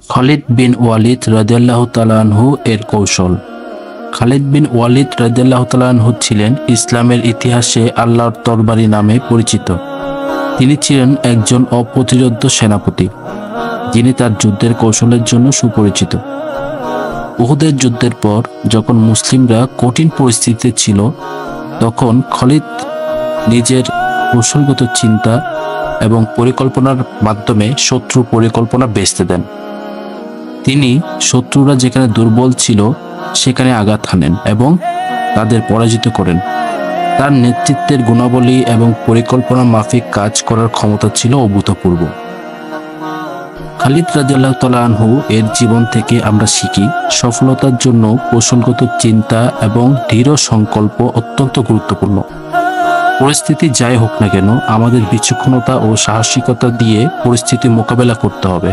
খালিদ বিন ওয়ালিদ রাদিয়াল্লাহু তাআলা আনহু এর কৌশল। খালিদ বিন ওয়ালিদ রাদিয়াল্লাহু তাআলা আনহু ছিলেন ইসলামের ইতিহাসে আল্লাহর তরবারি নামে পরিচিত। তিনি ছিলেন একজন অপ্রতিরোধ্য সেনাপতি, যিনি তার যুদ্ধের কৌশলের জন্য সুপরিচিত। উহুদের যুদ্ধের পর যখন মুসলিমরা কঠিন পরিস্থিতিতে ছিল, তখন খালিদ নিজের কৌশলগত চিন্তা এবং পরিকল্পনার মাধ্যমে শত্রু পরিকল্পনা ভেস্তে দেন। তিনি শত্রুরা যেখানে দুর্বল ছিল সেখানে আঘাত হানেন এবং তাদের পরাজিত করেন। তার নেতৃত্বের গুণাবলী এবং পরিকল্পনা মাফিক কাজ করার ক্ষমতা ছিল অভূতপূর্ব। খালিদ রাদিয়াল্লাহু তাআলা আনহু এর জীবন থেকে আমরা শিখি, সফলতার জন্য কৌশলগত চিন্তা এবং দৃঢ় সংকল্প অত্যন্ত গুরুত্বপূর্ণ। পরিস্থিতি যাই হোক না কেন, আমাদের বিচক্ষণতা ও সাহসিকতা দিয়ে পরিস্থিতি মোকাবেলা করতে হবে।